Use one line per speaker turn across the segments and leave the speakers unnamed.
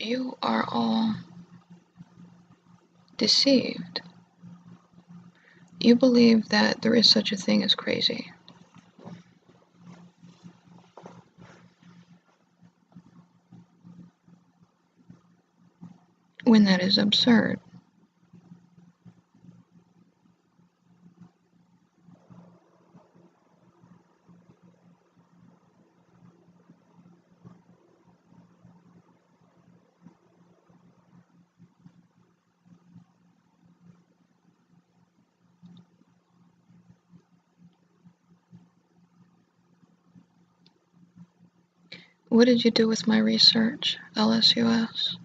You are all deceived. You believe that there is such a thing as crazy. When that is absurd. What did you do with my research, LSUS?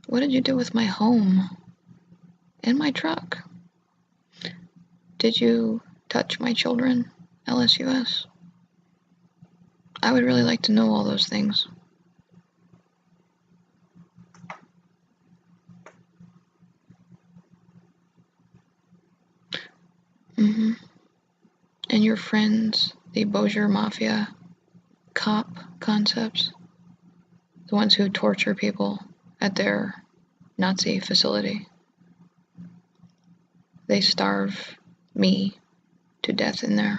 What did you do with my home and my truck? Did you touch my children, LSUS? I would really like to know all those things. Mm-hmm. And your friends, the Bossier Mafia cop concepts, the ones who torture people at their Nazi facility. They starve me to death in there.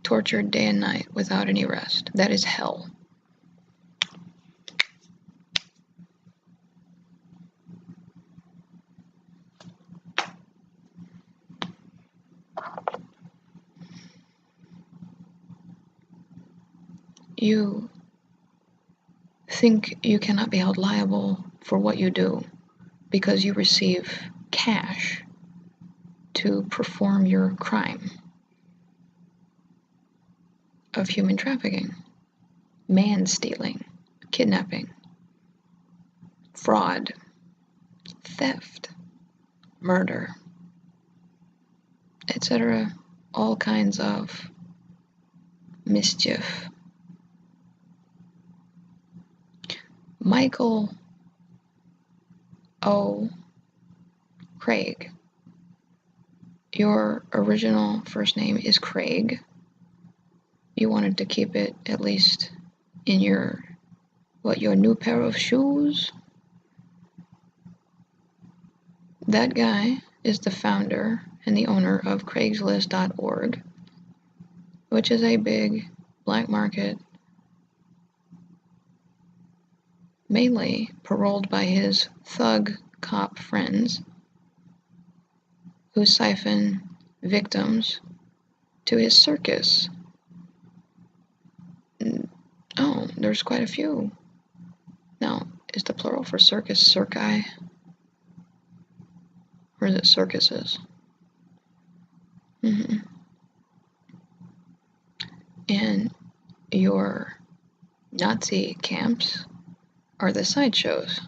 Tortured day and night without any rest. That is hell. You think you cannot be held liable for what you do because you receive cash to perform your crime of human trafficking, man stealing, kidnapping, fraud, theft, murder, etc. All kinds of mischief. Michael O. Craig. Your original first name is Craig. You wanted to keep it at least in your new pair of shoes? That guy is the founder and the owner of Craigslist.org, which is a big black market, mainly paroled by his thug cop friends who siphon victims to his circus. Oh, there's quite a few. Now, is the plural for circus circi? Or is it circuses? Mm-hmm. And your Nazi camps are the sideshows,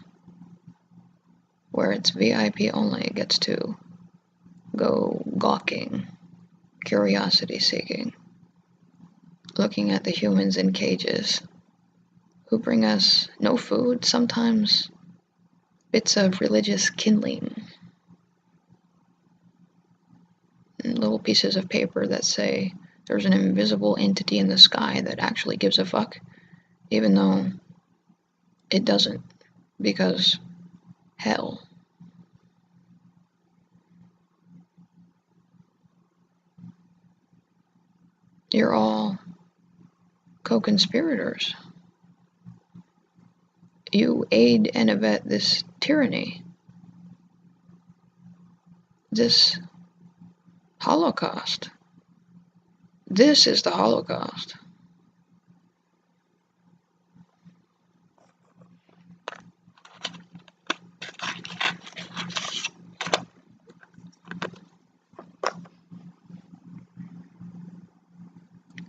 where it's VIP only. It gets to go gawking, curiosity seeking, looking at the humans in cages who bring us no food, sometimes bits of religious kindling, and little pieces of paper that say there's an invisible entity in the sky that actually gives a fuck, even though it doesn't, because hell. You're all co-conspirators. You aid and abet this tyranny, this Holocaust. This is the Holocaust.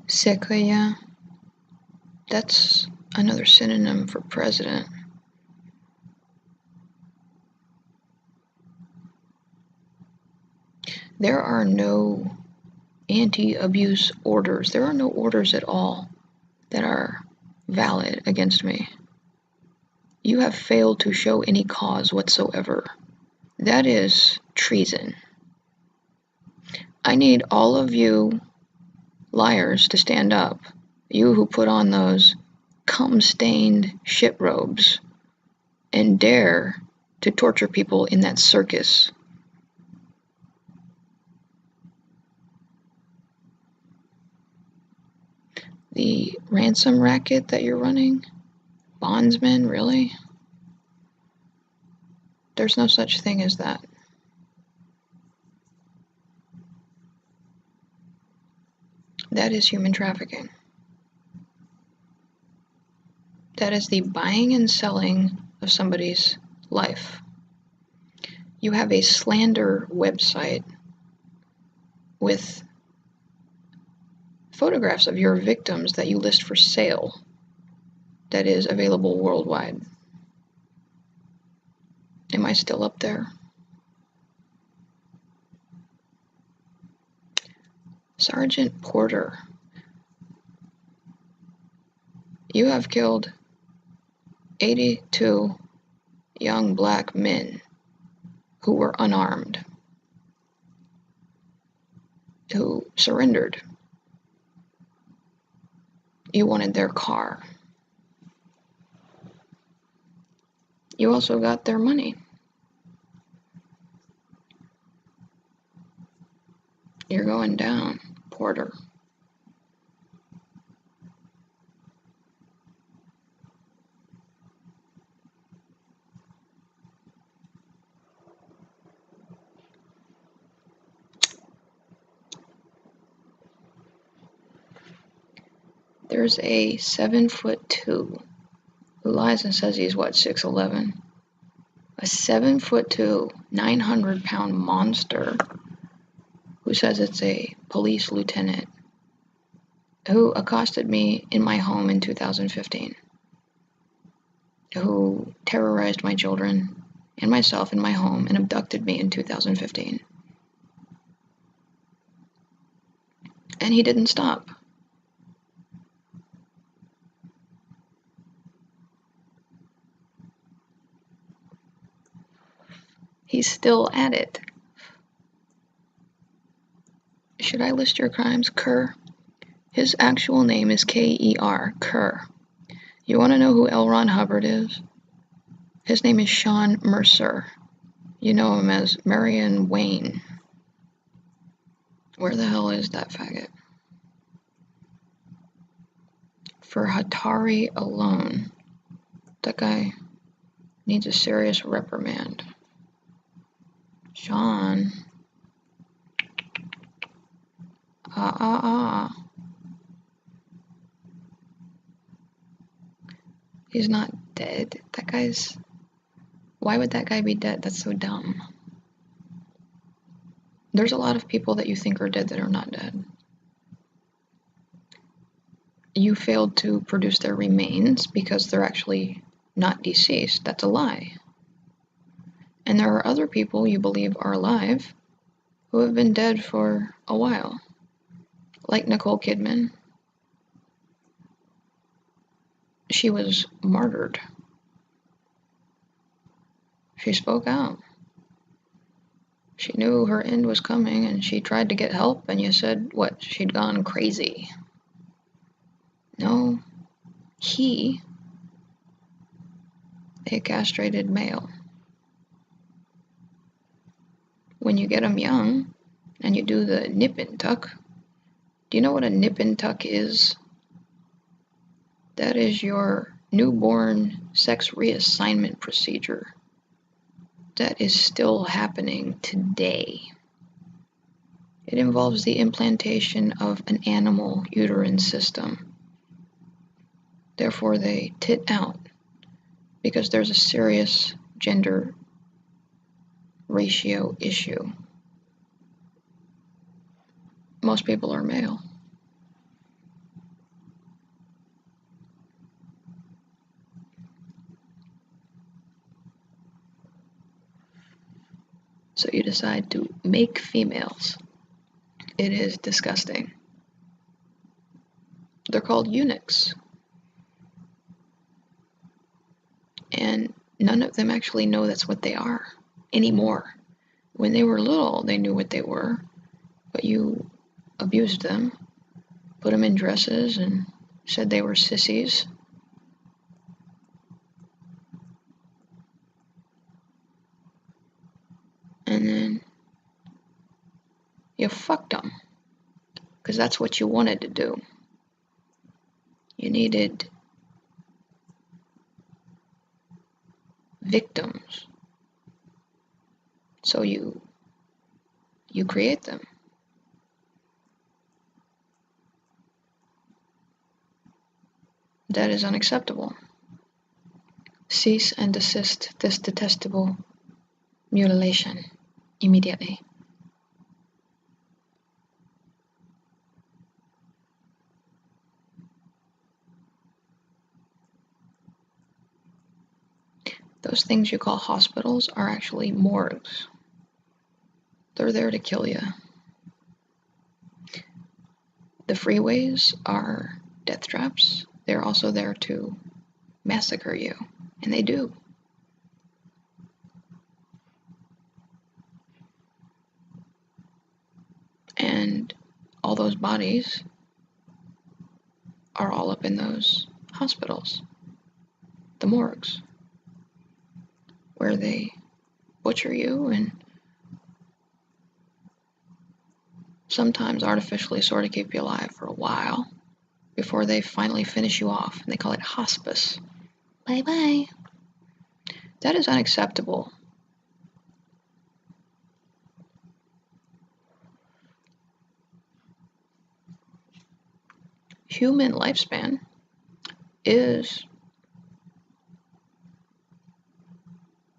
Sequoia. That's another synonym for president. There are no anti-abuse orders. There are no orders at all that are valid against me. You have failed to show any cause whatsoever. That is treason. I need all of you liars to stand up. You who put on those cum-stained shit robes and dare to torture people in that circus. The ransom racket that you're running? Bondsman, really? There's no such thing as that. That is human trafficking. That is the buying and selling of somebody's life. You have a slander website with photographs of your victims that you list for sale that is available worldwide. Am I still up there? Sergeant Porter, you have killed 82 young black men who were unarmed, who surrendered. You wanted their car. You also got their money. You're going down, Porter. There's a 7'2" who lies and says he's what, 6'11"? A 7'2", 900-pound monster who says it's a police lieutenant who accosted me in my home in 2015, who terrorized my children and myself in my home and abducted me in 2015. And he didn't stop. He's still at it. Should I list your crimes? Kerr. His actual name is K-E-R, Kerr. You want to know who L. Ron Hubbard is? His name is Sean Mercer. You know him as Marion Wayne. Where the hell is that faggot? For Hatari alone, that guy needs a serious reprimand. Sean. He's not dead. That guy's... Why would that guy be dead? That's so dumb. There's a lot of people that you think are dead that are not dead. You failed to produce their remains because they're actually not deceased. That's a lie. And there are other people you believe are alive who have been dead for a while. Like Nicole Kidman. She was martyred. She spoke out. She knew her end was coming and she tried to get help, and you said, what, she'd gone crazy. No, he, a castrated male. When you get him young and you do the nip and tuck, do you know what a nip and tuck is? That is your newborn sex reassignment procedure. That is still happening today. It involves the implantation of an animal uterine system. Therefore, they tit out because there's a serious gender ratio issue. Most people are male. So you decide to make females. It is disgusting. They're called eunuchs. And none of them actually know that's what they are anymore. When they were little, they knew what they were. But you abused them, put them in dresses, and said they were sissies. And then you fucked them, because that's what you wanted to do. You needed victims, so you create them. That is unacceptable. Cease and desist this detestable mutilation immediately. Those things you call hospitals are actually morgues. They're there to kill you. The freeways are death traps. They're also there to massacre you, and they do. And all those bodies are all up in those hospitals, the morgues, where they butcher you and sometimes artificially sort of keep you alive for a while before they finally finish you off. And they call it hospice. Bye-bye. That is unacceptable. Human lifespan is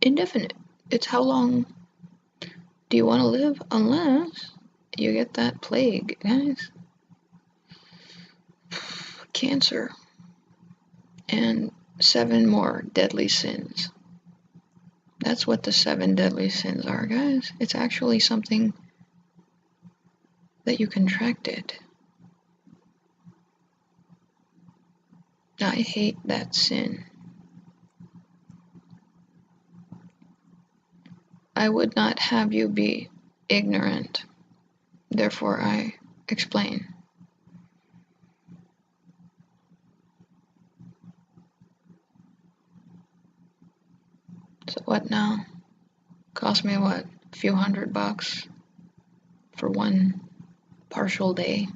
indefinite. It's how long do you want to live, unless you get that plague, guys. Cancer. And 7 more deadly sins. That's what the 7 deadly sins are, guys. It's actually something that you contracted. I hate that sin. I would not have you be ignorant. Therefore, I explain. So what now? Cost me what? A few $100 for one partial day.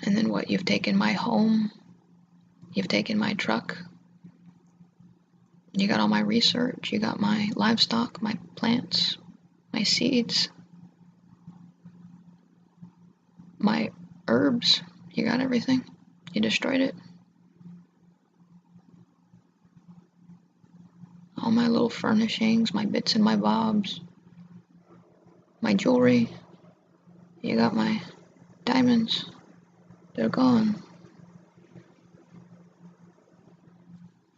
And then what? You've taken my home. You've taken my truck. You got all my research. You got my livestock, my plants, my seeds, my herbs. You got everything. You destroyed it. All my little furnishings, my bits and my bobs, my jewelry. You got my diamonds. They're gone.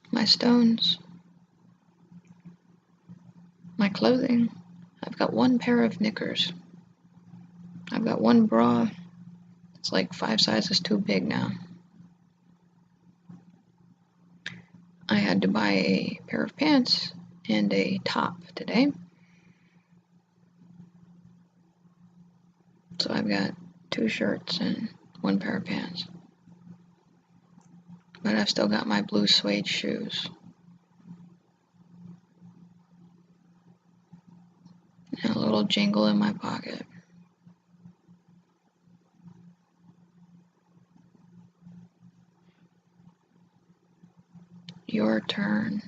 My stones. My clothing. I've got one pair of knickers. I've got one bra. It's like 5 sizes too big now. I had to buy a pair of pants and a top today. So I've got 2 shirts and 1 pair of pants. But I've still got my blue suede shoes. And a little jingle in my pocket. Your turn.